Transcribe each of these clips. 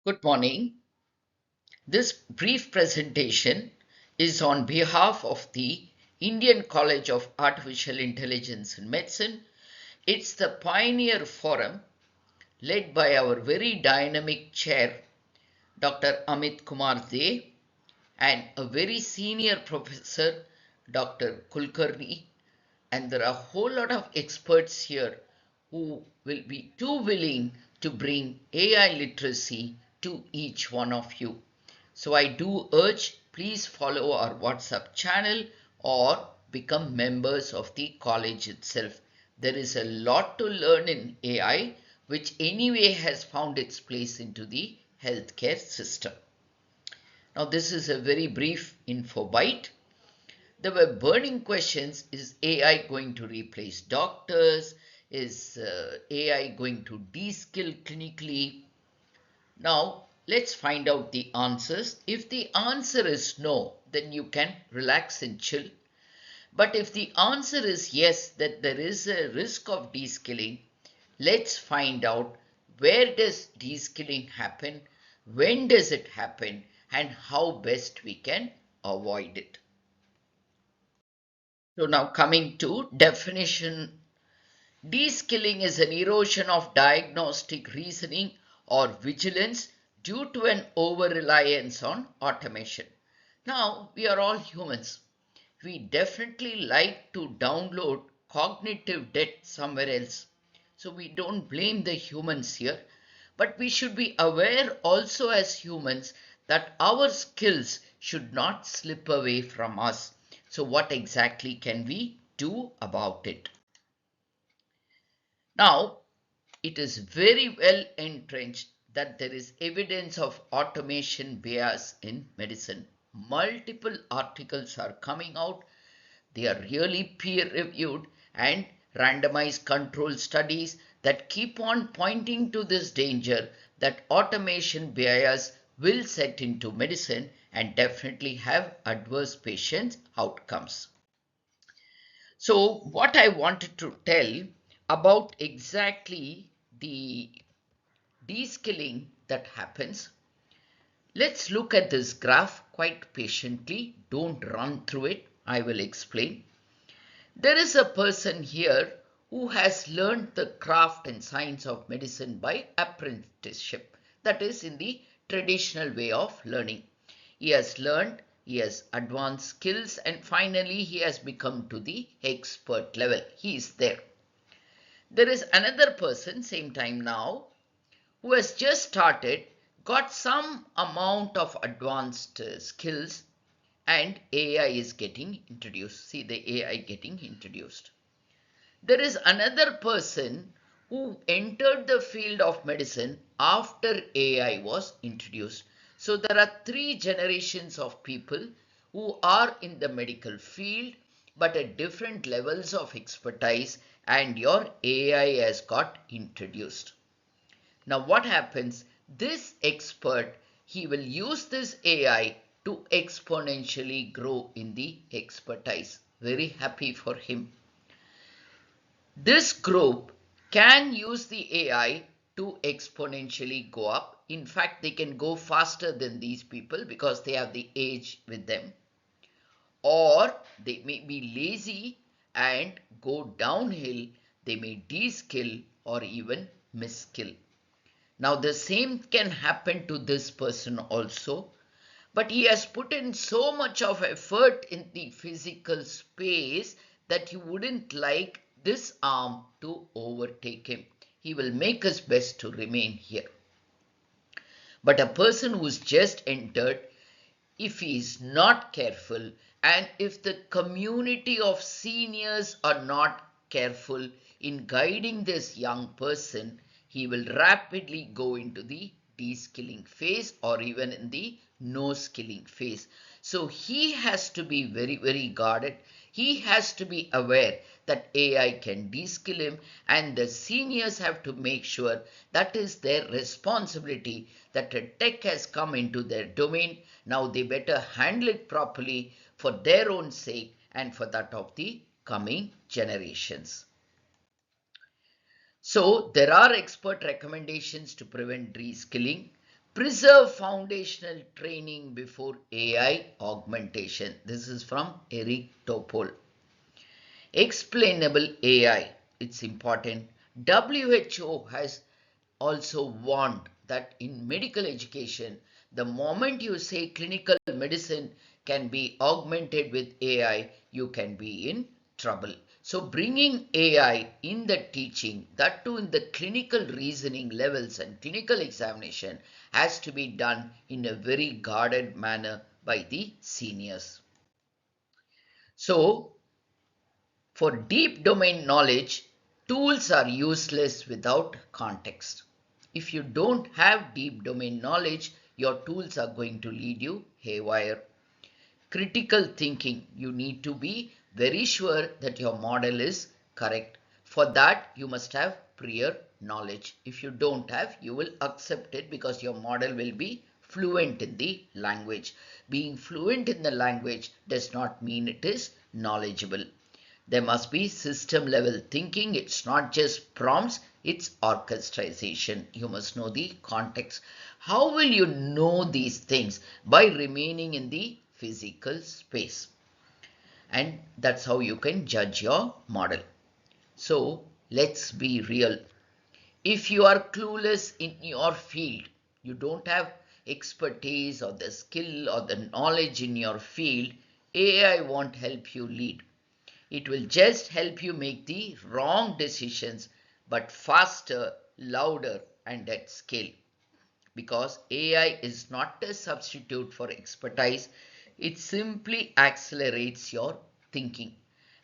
Good morning. This brief presentation is on behalf of the Indian College of Artificial Intelligence in Medicine. It's the Pioneer Forum led by our very dynamic chair, Dr. Amit Kumar De, and a very senior professor, Dr. Kulkarni. And there are a whole lot of experts here who will be too willing to bring AI literacy to each one of you. So I do urge, please follow our WhatsApp channel or become members of the college itself. There is a lot to learn in AI, which anyway has found its place into the healthcare system. Now, this is a very brief info bite. There were burning questions. Is AI going to replace doctors? Is AI going to de-skill clinically? Now, let's find out the answers. If the answer is no, then you can relax and chill. But if the answer is yes, that there is a risk of de-skilling, let's find out where does de-skilling happen, when does it happen, and how best we can avoid it. So now coming to definition, de-skilling is an erosion of diagnostic reasoning or vigilance due to an over-reliance on automation. Now, we are all humans. We definitely like to download cognitive debt somewhere else. So we don't blame the humans here, but we should be aware also as humans that our skills should not slip away from us. So what exactly can we do about it? Now, it is very well entrenched that there is evidence of automation bias in medicine. Multiple articles are coming out. They are really peer reviewed and randomized control studies that keep on pointing to this danger that automation bias will set into medicine and definitely have adverse patient outcomes. So, what I wanted to tell about exactly the de-skilling that happens, let's look at this graph quite patiently. Don't run through it. I will explain. There is a person here who has learned the craft and science of medicine by apprenticeship. That is in the traditional way of learning. He has learned, he has advanced skills, and finally he has become to the expert level. He is there. There is another person, same time now, who has just started, got some amount of advanced skills, and AI is getting introduced. See the AI getting introduced. There is another person who entered the field of medicine after AI was introduced. So there are three generations of people who are in the medical field but at different levels of expertise, and your AI has got introduced. Now what happens? This expert, he will use this AI to exponentially grow in the expertise. Very happy for him. This group can use the AI to exponentially go up. In fact, they can go faster than these people because they have the age with them. Or they may be lazy and go downhill. They may de-skill or even miss-skill. Now the same can happen to this person also, but he has put in so much of effort in the physical space that you wouldn't like this arm to overtake him. He will make his best to remain here. But a person who's just entered, if he is not careful and if the community of seniors are not careful in guiding this young person, he will rapidly go into the de-skilling phase or even in the no-skilling phase. So he has to be very, very guarded. He has to be aware that AI can de-skill him, and the seniors have to make sure that is their responsibility, that a tech has come into their domain. Now they better handle it properly for their own sake and for that of the coming generations. So there are expert recommendations to prevent reskilling. Preserve foundational training before AI augmentation. This is from Eric Topol. Explainable AI, it's important. WHO has also warned that in medical education, the moment you say clinical medicine can be augmented with AI, you can be in trouble. So bringing AI in the teaching, that too in the clinical reasoning levels and clinical examination, has to be done in a very guarded manner by the seniors. So for deep domain knowledge, tools are useless without context. If you don't have deep domain knowledge, your tools are going to lead you haywire. Critical thinking, you need to be very sure that your model is correct. For that, you must have prior knowledge. If you don't have, you will accept it because your model will be fluent in the language. Being fluent in the language does not mean it is knowledgeable. There must be system level thinking. It's not just prompts, it's orchestration. You must know the context. How will you know these things? By remaining in the physical space. And that's how you can judge your model. So let's be real. If you are clueless in your field, you don't have expertise or the skill or the knowledge in your field, AI won't help you lead. It will just help you make the wrong decisions, but faster, louder, and at scale. Because AI is not a substitute for expertise, it simply accelerates your thinking.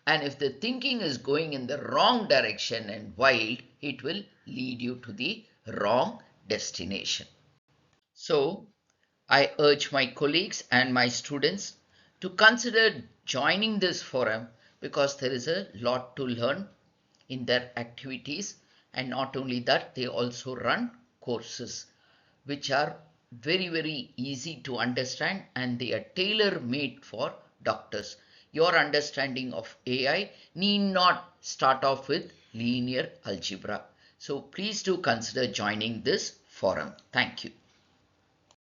And if the thinking is going in the wrong direction and wild, it will lead you to the wrong destination. So, I urge my colleagues and my students to consider joining this forum because there is a lot to learn in their activities, and not only that, they also run courses which are very easy to understand and they are tailor made for doctors. Your understanding of AI need not start off with linear algebra. So please do consider joining this forum. Thank you.